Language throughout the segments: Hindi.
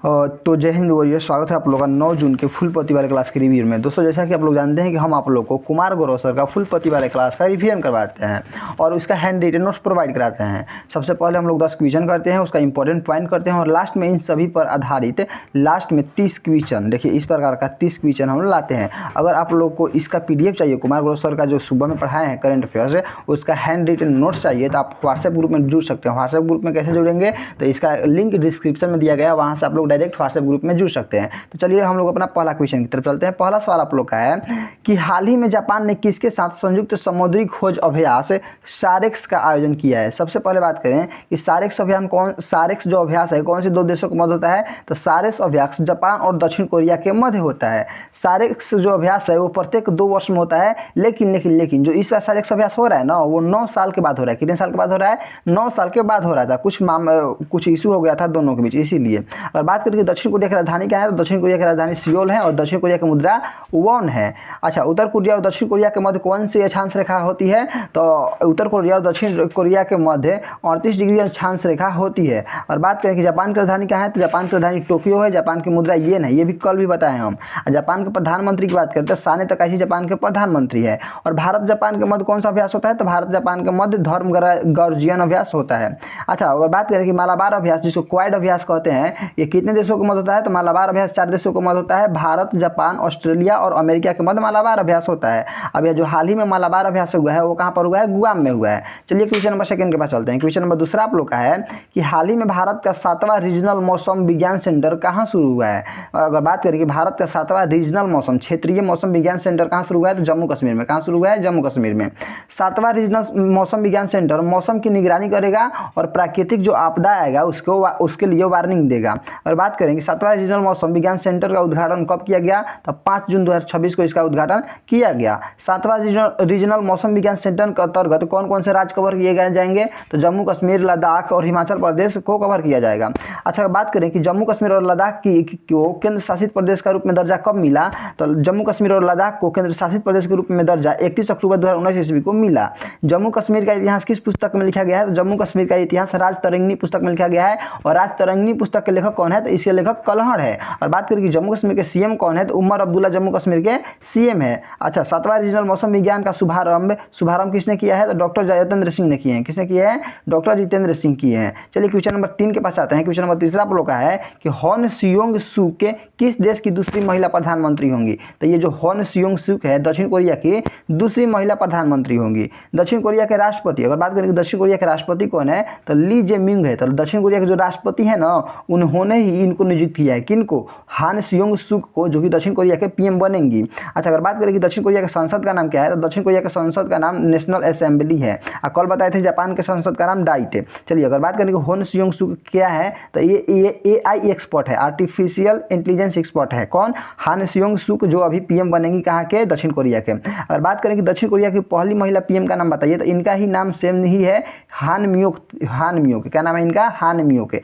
तो जय हिंद वॉरियर, स्वागत है आप लोगों का 9 जून के फुल पति वाले क्लास के रिव्यू में। दोस्तों जैसा कि आप लोग जानते हैं कि हम आप लोग को कुमार गौरव सर का फुल पति वाले क्लास का रिवीजन करवाते हैं और उसका हैंड रिटन नोट्स प्रोवाइड कराते हैं। सबसे पहले हम लोग 10 क्वेश्चन करते हैं, उसका इंपॉर्टेंट पॉइंट करते हैं और लास्ट में इन सभी पर आधारित लास्ट में 30 क्वेश्चन, देखिए इस प्रकार का 30 क्वेश्चन हम लाते हैं। अगर आप लोग को इसका PDF चाहिए, कुमार गौरव सर का जो सुबह में पढ़ाए हैं करंट अफेयर्स, उसका हैंड रिटन नोट्स चाहिए तो आप व्हाट्सएप ग्रुप में जुड़ सकते हैं। व्हाट्सएप ग्रुप में कैसे जुड़ेंगे तो इसका लिंक डिस्क्रिप्शन में दिया गया है, वहाँ से आप लोग डायरेक्ट व्हाट्सएप ग्रुप में जुड़ सकते हैं। तो चलिए हम लोग अपना पहला क्वेश्चन की तरफ चलते हैं। पहला सवाल आप लोग का है कि हाल ही में जापान ने किसके साथ संयुक्त समुद्री खोज अभ्यास सारेक्स का आयोजन किया है। सबसे पहले बात करें कि सारेक्स अभियान सारेक्स जो अभ्यास है कौन से दो देशों के मध्य होता है, तो सारेक्स अभ्यास जापान और दक्षिण कोरिया के मध्य होता है। सारेक्स जो अभ्यास है वो प्रत्येक 2 वर्ष में होता है, लेकिन जो इस बार सारेक्स अभ्यास हो रहा है ना वो 9 साल के बाद हो रहा है। कितने साल के बाद हो रहा है? 9 साल के बाद हो रहा था। कुछ इशू हो गया था दोनों के बीच, इसीलिए। और बात करें दक्षिण कोरिया की राजधानी क्या है, तो दक्षिण कोरिया की राजधानी सियोल है और दक्षिण कोरिया की मुद्रा वॉन है। अच्छा, उत्तर कोरिया और दक्षिण कोरिया के मध्य कौन सी अक्षांश रेखा होती है, तो उत्तर कोरिया और दक्षिण कोरिया के मध्य 38 डिग्री अक्षांश रेखा होती है। और बात करें कि जापान की राजधानी क्या है, तो जापान की राजधानी टोक्यो है। जापान की मुद्रा येन है, ये भी कल भी बताए हम। जापान के प्रधानमंत्री की बात करते हैं, साने तकाइची जापान के प्रधानमंत्री है। और भारत जापान के मध्य कौन सा अभ्यास होता है, तो भारत जापान के मध्य धर्म गर्जियन अभ्यास होता है। अच्छा, अगर बात करें कि मालाबार अभ्यास जिसको क्वाड अभ्यास कहते हैं, ये कितने देशों के मध्य होता है, तो मालाबार अभ्यास 4 देशों के मध्य होता है, भारत, जापान, ऑस्ट्रेलिया और अमेरिका के मध्य मालाबार अभ्यास होता है। अब यह जो हाल ही में मालाबार अभ्यास हुआ है वो कहाँ पर हुआ है, गुआम में हुआ है। चलिए क्वेश्चन नंबर 2 के पास चलते हैं। क्वेश्चन नंबर 2 आप लोग का है कि हाल ही में भारत का 7वां रीजनल मौसम विज्ञान सेंटर कहाँ शुरू हुआ है। अगर बात करें कि भारत का 7वां रीजनल मौसम क्षेत्रीय मौसम विज्ञान सेंटर कहाँ शुरू हुआ है, तो जम्मू कश्मीर में। कहाँ शुरू हुआ है, जम्मू कश्मीर में। 7वां रीजनल मौसम विज्ञान सेंटर मौसम की निगरानी करेगा और प्राकृतिक जो आपदा आएगा उसके लिए वार्निंग देगा। और बात करेंगे 7वां रीजनल मौसम विज्ञान सेंटर का उद्घाटन कब किया गया, तो 5 जून 2026 को इसका उद्घाटन किया गया। 7वां रीजनल मौसम विज्ञान सेंटर के अंतर्गत कौन कौन से राज्य कवर किए जाएंगे, तो जम्मू कश्मीर, लद्दाख और हिमाचल प्रदेश को कवर किया जाएगा। अच्छा, बात करें कि जम्मू कश्मीर और लद्दाख को केंद्र शासित प्रदेश का रूप में दर्जा कब मिला, तो जम्मू कश्मीर और लद्दाख को केंद्र शासित प्रदेश के रूप में दर्जा 31 अक्टूबर 2019 ईस्वी को मिला। जम्मू कश्मीर का इतिहास किस पुस्तक में लिखा गया है, तो जम्मू कश्मीर का इतिहास राजतरंगिणी पुस्तक में लिखा गया है। और राजतरंगिणी पुस्तक के लेखक कौन है, तो इसके लेखक कलहड़ है। और बात करें कि जम्मू कश्मीर के सीएम कौन है, तो उमर अब्दुल्ला जम्मू कश्मीर के सीएम है। अच्छा, 7वां रीजनल मौसम विज्ञान का शुभारंभ किसने किया है, तो डॉक्टर जितेंद्र सिंह ने किए हैं। किसने किए हैं, डॉक्टर जितेंद्र सिंह किए हैं। चलिए क्वेश्चन नंबर 3 के पास आते हैं। क्वेश्चन नंबर 3 आप लोग का है कि हॉन सियोंग सूक के किस देश की दूसरी महिला प्रधानमंत्री होंगी, तो ये जो हॉन सियोंग सूक है दक्षिण कोरिया की दूसरी महिला प्रधानमंत्री होंगी। दक्षिण कोरिया के राष्ट्रपति, अगर बात करें कि दक्षिण कोरिया के राष्ट्रपति कौन है, तो ली जे मिंग है। तो दक्षिण कोरिया के जो राष्ट्रपति है ना उन्होंने ही इनको नियुक्त किया है। किनको, हान सियोंग सूक को, जो कि दक्षिण कोरिया के PM बनेंगी। अच्छा, अगर बात करें कि दक्षिण कोरिया के संसद का नाम क्या है, तो दक्षिण कोरिया के संसद का नाम नेशनल असेंबली है। कल बताए थे जापान के संसद का नाम डाइट है। चलिए अगर बात करें कि हॉन सियोंग सूक क्या है, तो ये AI एक्सपर्ट है, आर्टिफिशियल इंटेलिजेंस एक्सपर्ट है। कौन, हान सियोंग सूक, जो अभी PM बनेंगी कहाँ के, दक्षिण कोरिया के। अगर बात करें कि दक्षिण कोरिया की पहली महिला PM का नाम बताइए, तो इनका ही नाम सेम ही है, हान म्योक। क्या नाम है इनका, हान म्योक।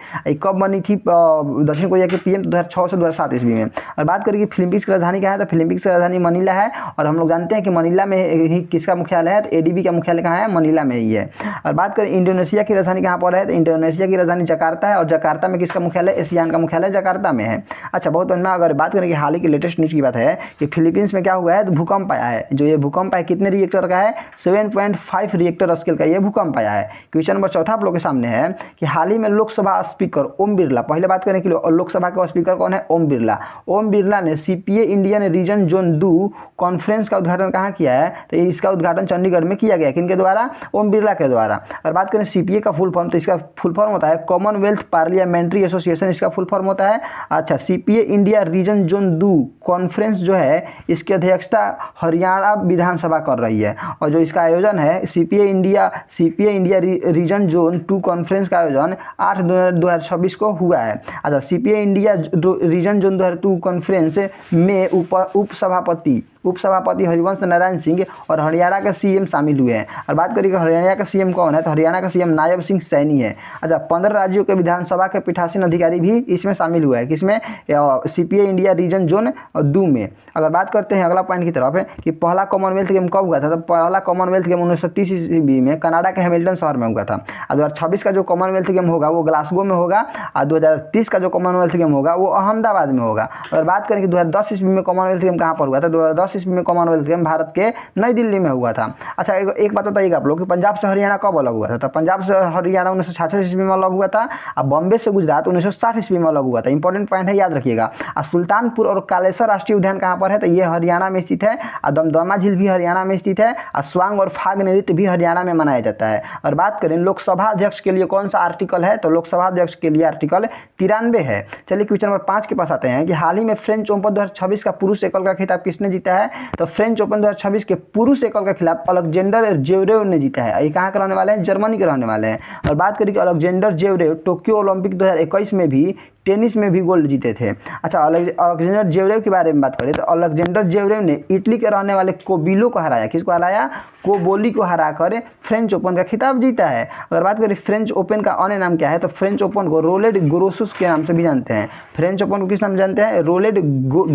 कब बनी थी दक्षिण कोरिया के PM, 2006 से 2007 ईस्वी में। और बात करें कि फिलीपींस की राजधानी क्या है, तो फिलीपींस की राजधानी मनीला है। और हम लोग जानते हैं कि मनीला में ही किसका मुख्यालय है, तो ADB का मुख्यालय कहाँ है, मनीला में ही है। और बात करें इंडोनेशिया की राजधानी कहाँ पर है, तो इंडोनेशिया की राजधानी जकार्ता है। और जकार्ता में किसका मुख्यालय, एशियान का मुख्यालय जकार्ता में है। अच्छा, बहुत बढ़िया। अगर बात करें कि हाल ही की लेटेस्ट न्यूज़ की बात है कि फिलीपींस में क्या हुआ है, तो भूकंप आया है। जो ये भूकंप है कितने रिएक्टर का है, 7.5 रिएक्टर स्केल का ये भूकंप आया है। क्वेश्चन नंबर 4 आप लोग के सामने है कि हाल ही में लोकसभा स्पीकर ओम बिरला, पहले बात करें कि लोकसभा का स्पीकर कौन है, ओम बिरला। ओम बिरला ने CPA Indian reason zone 2 conference का उद्घाटन कहाँ किया है, तो इसका उद्घाटन चंडीगढ़ में किया गया। किनके द्वारा, ओम बिरला के द्वारा। और बात करें CPA का फुल फॉर्म, तो इसका फुल फॉर्म होता है कॉमनवेल्थ पार्लियामेंट्री एसोसिएशन, इसका फुल फॉर्म होता है। अच्छा, CPA India region zone 2 conference जो है इसकी अध्यक्षता हरियाणा विधानसभा कर रही है। और जो इसका आयोजन है CPA India region zone 2 conference का आयोजन 8 जनवरी 2026 को हुआ है। अच्छा, CPA India region zone 2 conference में उपसभापति हरिवंश नारायण सिंह और हरियाणा के सीएम शामिल हुए हैं। और बात करिए हरियाणा का सीएम कौन है, तो हरियाणा का सीएम नायब सिंह सैनी है। अच्छा, 15 राज्यों के विधानसभा के पीठासीन अधिकारी भी इसमें शामिल हुआ है। किसमें, सीपीए इंडिया रीजन जोन 2 में। अगर बात करते हैं अगला पॉइंट की तरफ है कि पहला कॉमनवेल्थ गेम कब हुआ था, तो पहला कॉमनवेल्थ गेम 1930 ईस्वी में कनाडा के हैमिल्टन शहर में हुआ था। 2026 का जो कॉमनवेल्थ गेम होगा वो ग्लासगो में होगा और 2030 का जो कॉमनवेल्थ गेम होगा वो अहमदाबाद में होगा। अगर बात करें कि 2010 ईस्वी में कॉमनवेल्थ गेम कहाँ पर हुआ था, 2010 ईस्वी में कॉमनवेल्थ गेम भारत के नई दिल्ली में हुआ था। अच्छा, एक बात बताइएगा आप लोग कि पंजाब से हरियाणा कब अलग हुआ था, तो पंजाब से हरियाणा 1966 ईस्वी में अलग हुआ था और बॉम्बे से गुजरात 1960 ईस्वी में अलग हुआ था। इंपॉर्टेंट पॉइंट है, याद रखिएगा। और सुल्तानपुर और कालेसर राष्ट्रीय उद्यान कहाँ पर है, तो ये हरियाणा में स्थित है। और दमदमा झील भी हरियाणा में स्थित है। और स्वांग और फाग नृत्य भी हरियाणा में मनाया जाता है। और बात करें लोकसभा अध्यक्ष के लिए कौन सा आर्टिकल है, तो लोकसभा अध्यक्ष के लिए आर्टिकल 93 है। चलिए क्वेश्चन नंबर 5 के पास आते हैं कि हाल ही में फ्रेंच ओपन 2026 का पुरुष एकल का खिताब किसने जीता है, तो फ्रेंच ओपन 2026 के पुरुष एकल का खिताब अलेक्जेंडर जेवरेव ने जीता है। ये कहाँ के रहने वाले हैं, जर्मनी के रहने वाले हैं। और बात करें कि अलेक्जेंडर जेवरेव टोक्यो ओलंपिक 2021 में भी टेनिस में भी गोल्ड जीते थे। अच्छा, अलेक्जेंडर जेवरेव के बारे में बात करें तो अलेक्जेंडर जेवरेव ने इटली के रहने वाले कोबिलो को हराया। किसको हराया, कोबोली को हराकर फ्रेंच ओपन का खिताब जीता है। अगर बात करें फ्रेंच ओपन का अन्य नाम क्या है, तो फ्रेंच ओपन को रोलेड गोरोस के नाम से भी जानते हैं। फ्रेंच ओपन को किस नाम से जानते हैं, रोलेड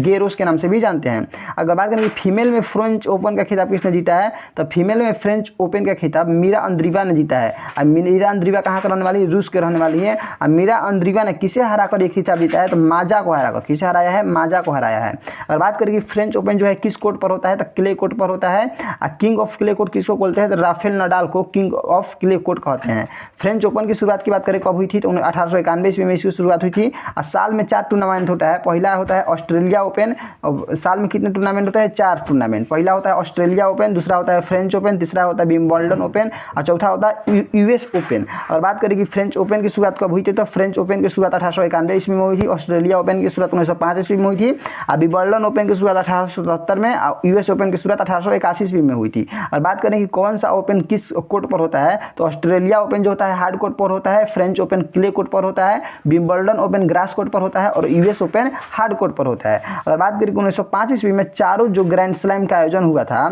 गेरोस के नाम से भी जानते हैं। अगर बात करें कि फीमेल में फ्रेंच ओपन का खिताब किसने जीता है, तो फीमेल में फ्रेंच ओपन का खिताब मीरा अंद्रीवा ने जीता है। और मीरा अंद्रीवा कहाँ के रहने वाली, रूस के रहने वाली है। और मीरा अंद्रीवा ने किसे हराकर ये खिताब जीता है, तो माजा को हराकर। किसे हराया है, माजा को हराया है। अगर बात करें कि फ्रेंच ओपन जो है किस कोर्ट पर होता है, तो क्ले कोर्ट पर होता है। और किंग ऑफ क्ले कोर्ट किसको बोलते हैं, तो राफेल नडाल को किंग ऑफ क्ले कोर्ट कहते हैं। फ्रेंच ओपन की शुरुआत की बात करें कब हुई थी, तो 1891 ईस्वी में इसकी शुरुआत हुई थी। और साल में 4 टूर्नामेंट होता है। पहला होता है ऑस्ट्रेलिया ओपन। साल में कितने टूर्नामेंट होता है, 4 टूर्नामेंट। पहला होता है ऑस्ट्रेलिया ओपन, दूसरा होता है फ्रेंच ओपन, तीसरा होता है विंबलडन ओपन और चौथा होता है यूएस ओपन। और बात करें कि फ्रेंच ओपन की शुरुआत कब हुई थी, तो फ्रेंच ओपन की शुरुआत 1891 ईस्वी में हुई थी। ऑस्ट्रेलिया ओपन की शुरुआत 1905 ईस्वी में हुई थी। और विंबलडन ओपन की शुरुआत 1877 में और यूएस ओपन की शुरुआत 1881 ईस्वी में हुई थी। और बात करें कि कौन सा ओपन किस कोर्ट पर होता है, तो ऑस्ट्रेलिया ओपन जो होता है हार्ड कोर्ट पर होता है, फ्रेंच ओपन क्ले कोर्ट पर होता है, विंबलडन ओपन ग्रास कोर्ट पर होता है और यूएस ओपन हार्ड कोर्ट पर होता है। अगर बात करें 1905 ईस्वी में चारों जो ग्रैंड स्लैम का आयोजन हुआ था,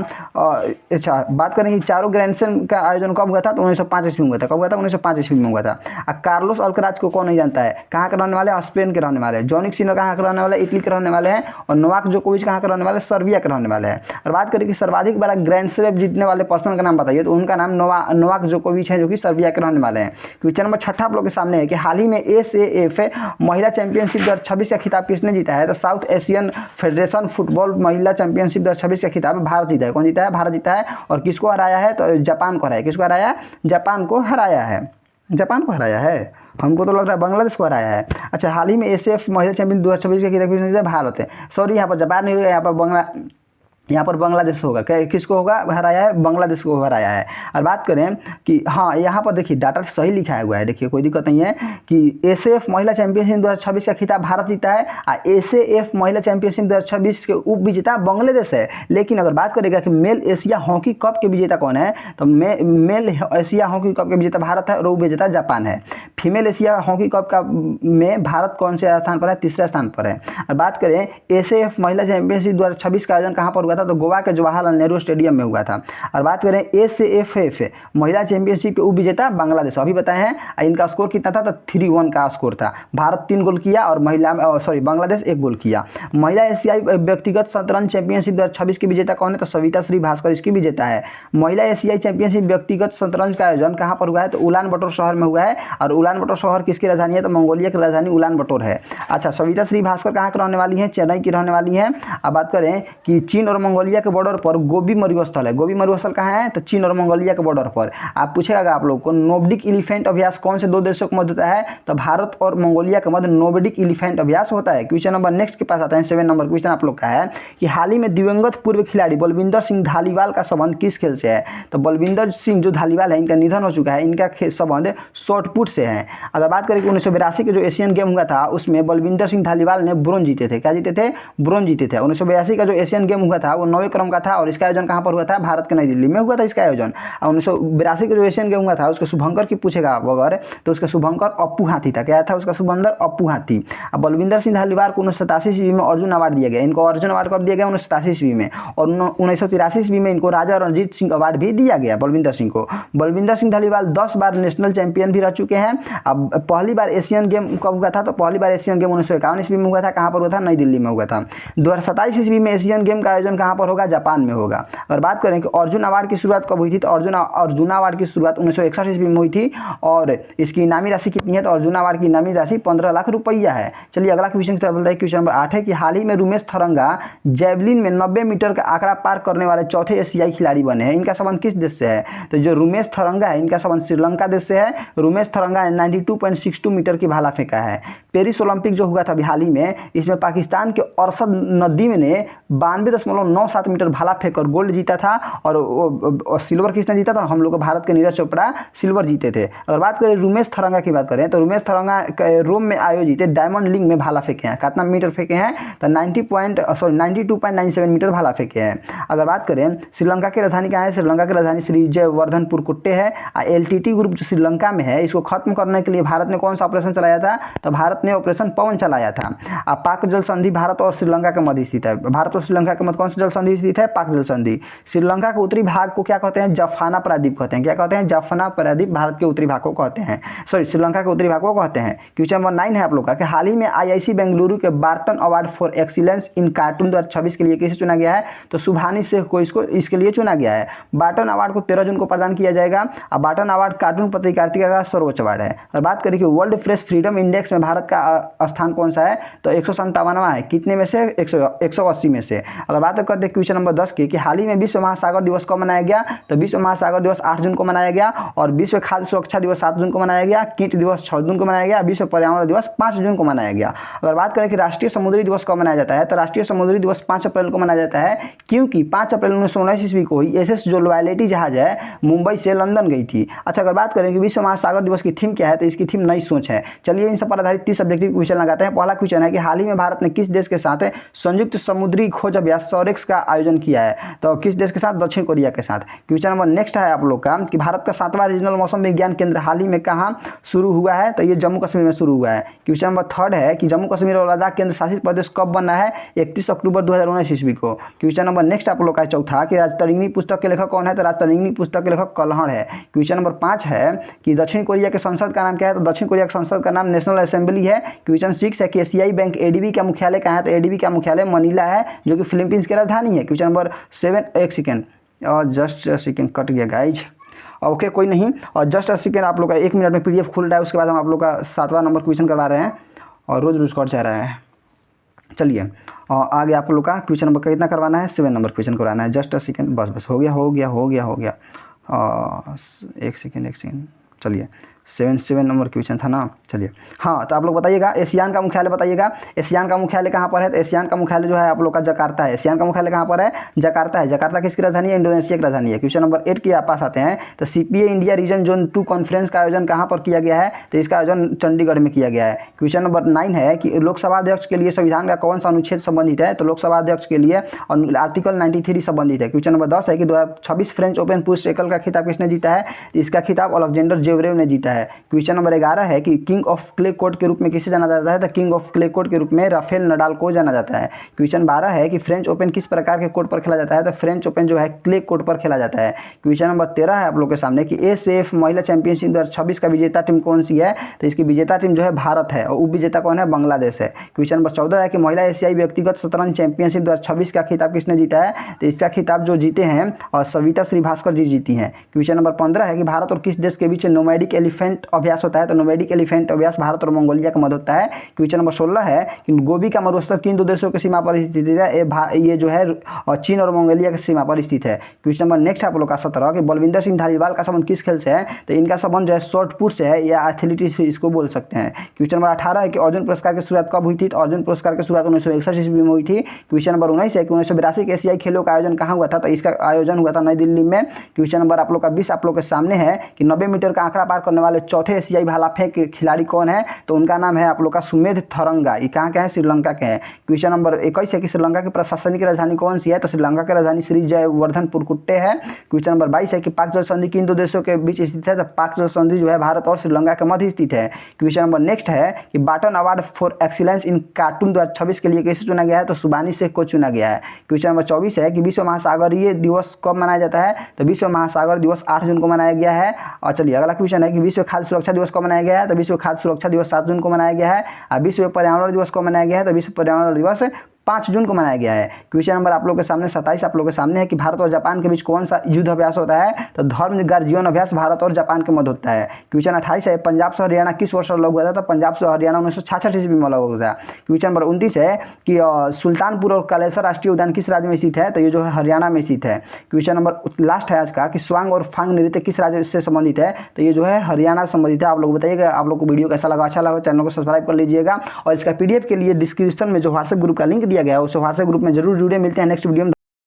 अच्छा बात करें कि चारों ग्रैंड स्लैम का आयोजन कब हुआ था, तो 1905 ईस्वी में हुआ था। कब हुआ था, 1905 ईस्वी में हुआ था। कार्लोस अल्कराज को कौन नहीं जानता है, कहाँ के रहने वाले, स्पेन के रहने वाले। जॉनिक सिनर कहाँ के रहने वाले, इटली के रहने वाले हैं। और नोवाक जोकोविच कहाँ के रहने वाले, सर्बिया के रहने वाले हैं। और बात करें कि सर्वाधिक बड़ा ग्रैंड स्लैम जीतने वाले पर्सन का नाम बताइए, तो उनका नाम नोवाक जोकोविच है, जो कि सर्बिया के रहने वाले हैं। क्वेश्चन नंबर 6 आप लोग के सामने है कि हाल ही में एसएएफ महिला चैंपियनशिप 2026 का खिताब किसने जीता है, तो साउथ एशियन फेडरेशन फुटबॉल महिला चैंपियनशिप 2026 का खिताब भारत जीता है। कौन जीता है, भारत जीता है। और किसको हराया है, तो जापान को हराया। किसको हराया, जापान को हराया है। जापान को हराया है, हमको तो लग रहा है बांग्लादेश को हराया है। अच्छा, हाल ही में एसएएफ महिला चैंपियन 2026 का खिताब किसने जीता, भारत है। सॉरी, यहाँ पर जापान नहीं होगा, यहाँ पर बांग्लादेश होगा। किसको होगा, हराया है, बांग्लादेश को हराया है। और बात करें कि हाँ, यहाँ पर देखिए डाटा सही लिखा हुआ है, देखिए कोई दिक्कत नहीं है कि एसएएफ महिला चैंपियनशिप 2026 का खिताब भारत जीता है और एसएएफ महिला चैंपियनशिप 2026 के उप विजेता बांग्लादेश है। लेकिन अगर बात करेगा कि मेल एशिया हॉकी कप के विजेता कौन है, तो मेल एशिया हॉकी कप के विजेता भारत है और उप विजेता जापान है। फीमेल एशिया हॉकी कप का में भारत कौन से स्थान पर है, तीसरा स्थान पर है। और बात करें एसएएफ महिला चैंपियनशिप 2026 का आयोजन कहाँ पर हुआ था, तो गोवा के जवाहरलाल नेहरू स्टेडियम में हुआ था। और बात करें एसएएफ महिला चैंपियनशिप के उप विजेता बांग्लादेश, अभी बताए हैं। इनका स्कोर कितना था, तो 3-1 का स्कोर था। भारत 3 गोल किया और बांग्लादेश 1 गोल किया। महिला एशियाई व्यक्तिगत शतरंज चैंपियनशिप 2026 की विजेता कौन है, तो सविता श्री भास्कर इसकी विजेता है। महिला एशियाई चैंपियनशिप व्यक्तिगत शतरंज का आयोजन कहाँ पर हुआ है, तो उलान बटोर शहर में हुआ है। और उलान बटोर शहर किसकी राजधानी है, तो मंगोलिया की राजधानी उलान बटोर है। अच्छा, सविता श्री भास्कर कहाँ की रहने वाली है, चेन्नई की रहने वाली है। अब बात करें कि चीन और मंगोलिया के बॉर्डर पर गोबी मरुस्थल है। गोबी मरुस्थल कहाँ है, तो चीन और मंगोलिया के बॉर्डर पर। आप पूछेगा आप लोग को नोर्डिक एलिफेंट अभ्यास कौन से 2 देशों के मध्य होता है, तो भारत और मंगोलिया के मध्य नोर्डिक एलिफेंट अभ्यास होता है। क्वेश्चन नंबर नेक्स्ट के पास आता है, 7 नंबर क्वेश्चन आप लोग का है कि हाल ही में दिवंगत पूर्व खिलाड़ी बलविंदर सिंह धालीवाल का संबंध किस खेल से है, तो बलविंदर सिंह जो धालीवाल है इनका निधन हो चुका है, इनका संबंध शॉटपुट से है। अगर बात करें कि 1982 के जो एशियन गेम हुआ था उसमें बलविंदर सिंह धालीवाल ने ब्रोंज जीते थे। क्या जीते थे, ब्रोंज जीते थे। 1982 का जो एशियन गेम हुआ था वो 9वें क्रम का था और इसका आयोजन कहाँ पर हुआ था? भारत के नई दिल्ली में हुआ था इसका आयोजन। और 1982 के जो एशियन गेम हुआ था उसके शुभंकर की पूछेगा आप अगर, तो उसका शुभंकर अप्पू हाथी था। क्या था उसका? शुभंकर अप्पू हाथी। अब बलविंदर सिंह धालीवाल को 1987 ईस्वी में अर्जुन अवार्ड दिया गया। इनको अर्जुन अवार्ड कब दिया गया? 1987 ईस्वी में। और 1983 ईस्वी में इनको राजा रणजीत सिंह अवार्ड भी दिया गया बलविंदर सिंह को। बलविंदर सिंह धालीवाल 10 बार नेशनल चैंपियन भी रह चुके हैं। अब पहली बार एशियन गेम कब हुआ था? तो पहली बार एशियन गेम 1951 ईस्वी में हुआ था। कहाँ पर हुआ था? नई दिल्ली में हुआ था। 2027 ईस्वी में एशियन गेम का आयोजन कहाँ पर होगा? जापान में होगा। अगर बात करें कि अर्जुन अवार्ड की शुरुआत कब हुई थी, तो अर्जुन अवार्ड की शुरुआत 1961 ईस्वी में हुई थी। और इसकी इनामी राशि कितनी है? तो अर्जुन अवार्ड की इनामी राशि 15 लाख रुपया है। चलिए अगला क्वेश्चन क्या बोलता है? क्वेश्चन नंबर 8 है कि हाल ही में रुमेश थरंगा जैवलिन में 90 मीटर का आंकड़ा पार करने वाले चौथे एशियाई खिलाड़ी बने हैं। इनका संबंध किस देश से है? तो जो रुमेश थरंगा है इनका संबंध श्रीलंका देश से है। रुमेश थरंगा ने 92.62 मीटर की भाला फेंका है। पेरिस ओलंपिक जो हुआ था अभी हाल ही में, इसमें पाकिस्तान के अरशद नदीम ने 92.97 मीटर भाला फेंककर गोल्ड जीता था। और सिल्वर किसने जीता था? हम लोग भारत के नीरज चोपड़ा सिल्वर जीते थे। अगर बात करें रुमेश थरंगा की बात करें तो रुमेश थरंगा रोम में आयोजित डायमंड लीग में भाला फेंके हैं। कितना मीटर फेंके हैं? तो 92.97 मीटर भाला फेंके हैं। अगर बात करें श्रीलंका की राजधानी क्या है? श्रीलंका की राजधानी श्री जयवर्धनपुर कुट्टे है। LTT ग्रुप जो श्रीलंका में है इसको खत्म करने के लिए भारत ने कौन सा ऑपरेशन चलाया था? तो भारत ने ऑपरेशन पवन चलाया था। अब पाक जल संधि भारत और श्रीलंका के मध्य स्थित है। भारत और श्रीलंका के मध्य कौन सा जल संधि स्थित है? पाक जल संधि। श्रीलंका के उत्तरी भाग को क्या कहते हैं? जाफना प्रायद्वीप कहते हैं। क्या कहते हैं? जाफना प्रायद्वीप भारत के उत्तरी भाग को कहते हैं, सॉरी श्रीलंका के उत्तरी भाग को कहते हैं। क्वेश्चन नंबर 9 है आप लोग का कि हाल ही में IIC बेंगलुरु के Barton award for excellence in cartoon 2026 के लिए किसे चुना गया है? तो सुभानी शेख को इसके लिए चुना गया है। बार्टन अवार्ड को 13 जून को प्रदान किया जाएगा। अब बार्टन अवार्ड कार्टून पत्रकारिता का सर्वोच्च अवार्ड है। और बात करें कि वर्ल्ड प्रेस फ्रीडम इंडेक्स में भारत का स्थान कौन सा है? तो 157वां है। कितने में से? 180 में से। अगर बात करते हैं क्वेश्चन नंबर 10 की कि हाल ही में विश्व महासागर दिवस कब मनाया गया? तो विश्व महासागर दिवस 8 जून को मनाया गया। और विश्व खाद्य सुरक्षा दिवस 7 जून को मनाया गया। कीट दिवस 6 जून को मनाया गया। विश्व पर्यावरण दिवस 5 जून को मनाया गया। अगर बात करें कि राष्ट्रीय समुद्री दिवस कब मनाया जाता है? तो राष्ट्रीय समुद्री दिवस 5 अप्रैल को मनाया जाता है, क्योंकि 5 अप्रैल 1919 ईस्वी को ही SS जो लॉयल्टी जहाज है मुंबई से लंदन गई थी। अच्छा अगर बात करें कि विश्व महासागर दिवस की थीम क्या है? तो इसकी थीम नई सोच है। चलिए इन सब पर आधारित 30 सब्जेक्टिव क्वेश्चन लगाते हैं। पहला क्वेश्चन है कि हाल ही में भारत ने किस देश के साथ संयुक्त समुद्री खोज अभ्यास SOREX का आयोजन किया है? तो किस देश के साथ? दक्षिण कोरिया के साथ। क्वेश्चन नंबर नेक्स्ट है आप लोग का कि भारत का 7वां रीजनल मौसम विज्ञान केंद्र हाल ही में कहाँ शुरू हुआ है? तो ये जम्मू कश्मीर में शुरू हुआ है। क्वेश्चन नंबर 3 है कि जम्मू कश्मीर और लद्दाख केंद्र शासित प्रदेश कब बना है? 31 अक्टूबर 2019 ईस्वी को। क्वेश्चन नंबर नेक्स्ट आप लोग का चौथा कि राजतरंगिणी पुस्तक के लेखक कौन है? तो राजतरंगिणी पुस्तक के लेखक कल्हड़ है। क्वेश्चन नंबर 5 है कि दक्षिण कोरिया के संसद का नाम क्या है? तो दक्षिण कोरिया के संसद का नाम नेशनल असेंबली है। क्वेश्चन 6 है कि एशियाई बैंक ADB का मुख्यालय कहाँ है? तो ADB का मुख्यालय मनीला है, जो कि फिलीपींस की राजधानी है। क्वेश्चन नंबर 7, एक सेकेंड और जस्ट सेकेंड कट गया गाइज, ओके कोई नहीं, और जस्ट सेकेंड आप लोग का 1 मिनट में PDF खुल रहा है। उसके बाद हम आप लोग का 7वां नंबर क्वेश्चन करवा रहे हैं और रोज कट जा रहा है। चलिए आगे आप लोग का क्वेश्चन नंबर कितना करवाना है? 7 नंबर क्वेश्चन करवाना है। जस्ट सेकेंड, बस हो गया। एक सेकेंड चलिए 7 नंबर क्वेश्चन था ना। चलिए हाँ, तो आप लोग बताइएगा एशियान का मुख्यालय बताइएगा। एशियान का मुख्यालय कहाँ पर है? तो एशियान का मुख्यालय जो है आप लोग का जकार्ता है। एशियान का मुख्यालय कहाँ पर है? जकार्ता है। जकार्ता किसकी राजधानी है? इंडोनेशिया की राजधानी है। क्वेश्चन नंबर 8 के पास आते हैं तो CPA India region zone 2 conference का आयोजन कहाँ पर किया गया है? तो इसका आयोजन चंडीगढ़ में किया गया है। क्वेश्चन नंबर 9 है कि लोकसभा अध्यक्ष के लिए संविधान का कौन सा अनुच्छेद संबंधित है? तो लोकसभा अध्यक्ष के लिए आर्टिकल 93 संबंधित है। क्वेश्चन नंबर 10 है कि 2026 फ्रेंच ओपन पुरुष एकल का खिताब किसने जीता है? इसका खिताब अलेक्जेंडर जेवरेव ने जीता है। क्वेश्चन नंबर 11 है कि किंग ऑफ क्ले कोर्ट के रूप में किसे जाना जाता है? तो किंग ऑफ क्ले कोर्ट के रूप में राफेल नडाल को जाना जाता है। क्वेश्चन 12 है कि फ्रेंच ओपन किस प्रकार के कोर्ट पर खेला जाता है? तो फ्रेंच ओपन जो है क्ले कोर्ट पर खेला जाता है। क्वेश्चन नंबर 13 है आप लोग के सामने कि ASF महिला चैंपियनशिप 2026 का विजेता टीम कौन सी है? तो इसकी विजेता टीम जो है भारत है और उप विजेता कौन है? बांग्लादेश है। क्वेश्चन नंबर 14 है कि महिला एशियाई व्यक्तिगत शतरंज चैंपियनशिप 2026 का खिताब किसने जीता है? तो इसका खिताब जो जीते हैं और सविता श्रीभास्कर जी जीती हैं। क्वेश्चन नंबर 15 है कि भारत और किस देश के बीच नोमैडिक एलिफेंट अभ्यास होता है? तो नोमैडिक एलिफेंट अभ्यास भारत और मंगोलिया का मध्य होता है। क्वेश्चन नंबर 16 है कि गोबी का मरुस्थल किन 2 देशों की सीमा पर स्थित है? ये जो है चीन और मंगोलिया की सीमा पर स्थित है। क्वेश्चन नंबर नेक्स्ट आप लोग का 17 कि बलविंदर सिंह धालीवाल का संबंध किस खेल से है? तो इनका संबंध जो है शॉर्ट पुट से है या एथलेटिक्स इसको बोल सकते हैं। क्वेश्चन नंबर 18 है कि अर्जुन पुरस्कार की शुरुआत कब हुई थी, तो अर्जुन पुरस्कार की शुरुआत 1961 ईस्वी में हुई थी। क्वेश्चन नंबर 19 है कि 1982 के एशियाई खेलों का आयोजन कहाँ हुआ था, तो इसका आयोजन हुआ था नई दिल्ली में। क्वेश्चन नंबर आप लोग का 20 आप लोग के सामने है कि 90 मीटर का आंकड़ा पार करने वाले चौथे एशियाई भाला फेंक खिलाड़ी कौन है, तो उनका नाम है आप लोग का सुमेध थरंगा। ये कहाँ के हैं, श्रीलंका के हैं। क्वेश्चन नंबर 21 है कि श्रीलंका की प्रशासनिक राजधानी कौन सी है, तो श्रीलंका की राजधानी श्री जयवर्धनपुर कुट्टे है। क्वेश्चन नंबर 22 है कि पाक जल संधि किन दो देशों के बीच स्थित है, तो पाक जल संधि जो है भारत और श्रीलंका के मध्य स्थित है। क्वेश्चन नंबर नेक्स्ट है कि बाटन award for excellence in cartoon 2026 के लिए कैसे चुना गया है, तो सुबानी शेख को चुना गया है। क्वेश्चन नंबर 24 है कि विश्व महासागरीय दिवस कब मनाया जाता है, तो विश्व महासागर दिवस 8 जून को मनाया गया है। और चलिए अगला क्वेश्चन है कि विश्व खाद्य सुरक्षा दिवस कब मनाया गया है, तो विश्व खाद्य सुरक्षा दिवस 7 जून को मनाया गया है। और विश्व पर्यावरण दिवस कब मनाया गया है, तो विश्व पर्यावरण दिवस 5 जून को मनाया गया है। क्वेश्चन नंबर आप लोग के सामने 27 आप लोग के सामने है कि भारत और जापान के बीच कौन सा युद्ध अभ्यास होता है, तो धर्म गार्जियन अभ्यास भारत और जापान के मध्य होता है। क्वेश्चन 28 है पंजाब से हरियाणा किस वर्ष अलग हुआ था, तो पंजाब से हरियाणा 1966 ईस्वी में अलग हुआ था। क्वेश्चन नंबर 29 है कि सुल्तानपुर और कालेसर राष्ट्रीय उद्यान किस राज्य में स्थित है, तो ये जो है हरियाणा में स्थित है। क्वेश्चन नंबर लास्ट है आज का कि स्वांग और फांग नृत्य किस राज्य से संबंधित है, तो ये जो है हरियाणा से संबंधित है। आप लोग बताइएगा आप लोग को वीडियो कैसा लगा, अच्छा लगा चैनल को सब्सक्राइब कर लीजिएगा। और इसका PDF के लिए डिस्क्रिप्शन में जो व्हाट्सएप ग्रुप का लिंक दिया गया है उस व्हाट्सएप ग्रुप में जरूर जुड़े। मिलते हैं नेक्स्ट वीडियो में।